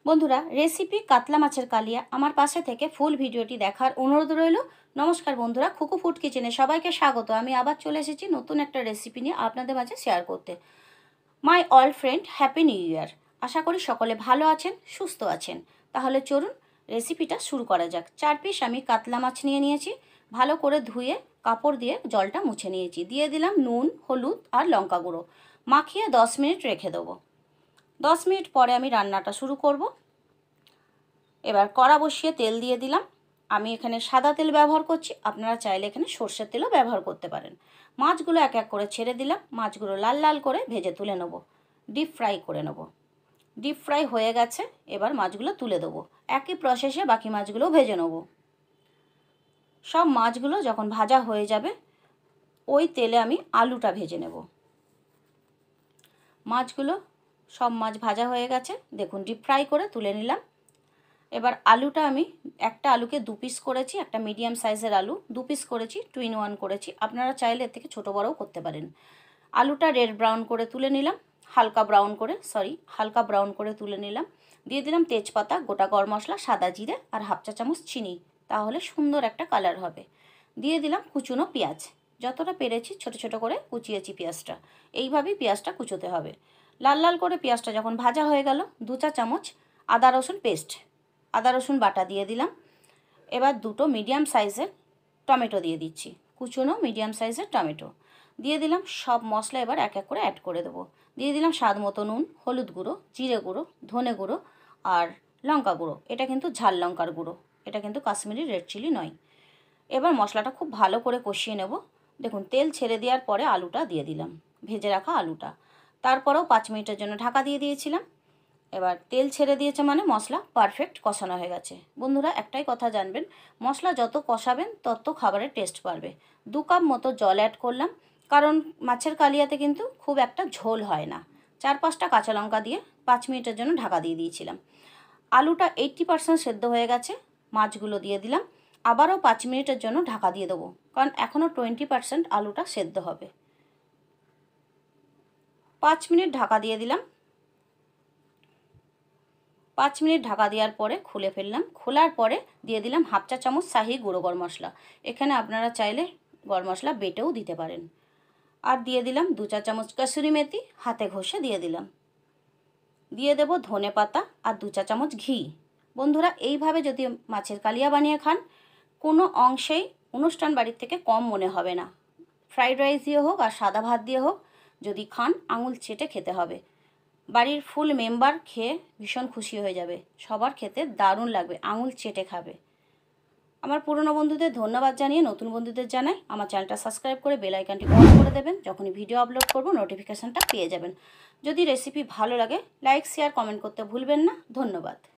বন্ধুরা, রেসিপি কাতলা মাছের কালিয়া আমার পাশে থেকে ফুল ভিডিওটি দেখার অনুরোধ রইল। নমস্কার বন্ধুরা, খুকু ফুড কিচেনে সবাইকে স্বাগত। আমি আবার চলে এসেছি নতুন একটা রেসিপি নিয়ে আপনাদের মাঝে শেয়ার করতে। My all friend, happy new year. আশা করি সকলে ভালো আছেন, সুস্থ আছেন। তাহলে চলুন রেসিপিটা শুরু করা যাক। 4 পিস আমি কাতলা মাছ নিয়ে নিয়েছি। ভালো করে ধুয়ে কাপড় দিয়ে জলটা মুছে নিয়েছি। দিয়ে দিলাম নুন, হলুদ আর লঙ্কা গুঁড়ো। মাখিয়ে 10 মিনিট রেখে দেবো। 10 মিনিট পরে আমি রান্নাটা শুরু করব। এবার কড়া বসিয়ে তেল দিয়ে দিলাম। আমি এখানে সাদা তেল ব্যবহার করছি, আপনারা চাইলে এখানে সর্ষের তেলও ব্যবহার করতে পারেন। মাছগুলো এক এক করে ছেড়ে দিলাম। মাছগুলো লাল লাল করে ভেজে তুলে নেব, ডিপ ফ্রাই করে নেব। ডিপ ফ্রাই হয়ে গেছে, এবার মাছগুলো তুলে দেবো। একই প্রসেসে বাকি মাছগুলোও ভেজে নেব। সব মাছগুলো যখন ভাজা হয়ে যাবে, ওই তেলে আমি আলুটা ভেজে নেব। মাছগুলো সব মাছ ভাজা হয়ে গেছে, দেখুন ডিপ ফ্রাই করে তুলে নিলাম। এবার আলুটা আমি একটা আলুকে 2 পিস করেছি, একটা মিডিয়াম সাইজের আলু 2 পিস করেছি, 2-in-1 করেছি। আপনারা চাইলে এর থেকে ছোটো বড়ও করতে পারেন। আলুটা রেড ব্রাউন করে তুলে নিলাম, হালকা ব্রাউন করে তুলে নিলাম। দিয়ে দিলাম তেজপাতা, গোটা গরম মশলা, সাদা জিরে আর হাফ চা চামচ চিনি, তাহলে সুন্দর একটা কালার হবে। দিয়ে দিলাম কুচনো পেঁয়াজ, যতটা পেরেছি ছোট ছোট করে কুচিয়েছি পেঁয়াজটা। এইভাবেই পেঁয়াজটা কুচোতে হবে। লাল লাল করে পেঁয়াজটা যখন ভাজা হয়ে গেল, 2 চা চামচ আদা রসুন বাটা দিয়ে দিলাম। এবার 2টো মিডিয়াম সাইজের টমেটো দিয়ে দিচ্ছি, কুচনো মিডিয়াম সাইজের টমেটো দিয়ে দিলাম। সব মশলা এবার এক এক করে অ্যাড করে দেবো। দিয়ে দিলাম স্বাদ মতো নুন, হলুদ গুঁড়ো, জিরে গুঁড়ো, ধনে গুঁড়ো আর লঙ্কা গুঁড়ো। এটা কিন্তু ঝাল লঙ্কার গুঁড়ো, এটা কিন্তু কাশ্মীরি রেড চিলি নয়। এবার মশলাটা খুব ভালো করে কষিয়ে নেব। দেখুন তেল ছেড়ে দেওয়ার পরে আলুটা দিয়ে দিলাম, ভেজে রাখা আলুটা। তারপরেও 5 মিনিটের জন্য ঢাকা দিয়ে দিয়েছিলাম। এবার তেল ছেড়ে দিয়েছে মানে মশলা পারফেক্ট কষানো হয়ে গেছে। বন্ধুরা, একটাই কথা জানবেন, মশলা যত কষাবেন তত খাবারের টেস্ট বাড়বে। 2 কাপ মতো জল অ্যাড করলাম, কারণ মাছের কালিয়াতে কিন্তু খুব একটা ঝোল হয় না। 4-5টা কাঁচা লঙ্কা দিয়ে 5 মিনিটের জন্য ঢাকা দিয়ে দিয়েছিলাম। আলুটা 80% সেদ্ধ হয়ে গেছে, মাছগুলো দিয়ে দিলাম। আবারও 5 মিনিটের জন্য ঢাকা দিয়ে দেবো, কারণ এখনও 20% আলুটা সেদ্ধ হবে। 5 মিনিট ঢাকা দিয়ে দিলাম। 5 মিনিট ঢাকা দেওয়ার পরে খুলে ফেললাম। খোলার পরে দিয়ে দিলাম হাফ চা চামচ শাহি গুঁড়ো গরম মশলা। এখানে আপনারা চাইলে গরম মশলা বেটেও দিতে পারেন। আর দিয়ে দিলাম 2 চা চামচ কসুরি মেথি, হাতে ঘষে দিয়ে দিলাম। দিয়ে দেব ধনে পাতা আর 2 চা চামচ ঘি। বন্ধুরা, এইভাবে যদি মাছের কালিয়া বানিয়ে খান, কোনো অংশেই অনুষ্ঠান বাড়ির থেকে কম মনে হবে না। ফ্রাইড রাইস দিয়ে হোক আর সাদা ভাত দিয়ে হোক, যদি খান আঙুল চেটে খেতে হবে। বাড়ির ফুল মেম্বার খেয়ে ভীষণ খুশি হয়ে যাবে, সবার খেতে দারুণ লাগবে, আঙুল চেটে খাবে। আমার পুরনো বন্ধুদের ধন্যবাদ জানিয়ে নতুন বন্ধুদের জানাই, আমার চ্যানেলটা সাবস্ক্রাইব করে বেল আইকনটি অন করে দেবেন। যখনই ভিডিও আপলোড করব নোটিফিকেশানটা পেয়ে যাবেন। যদি রেসিপি ভালো লাগে, লাইক, শেয়ার, কমেন্ট করতে ভুলবেন না। ধন্যবাদ।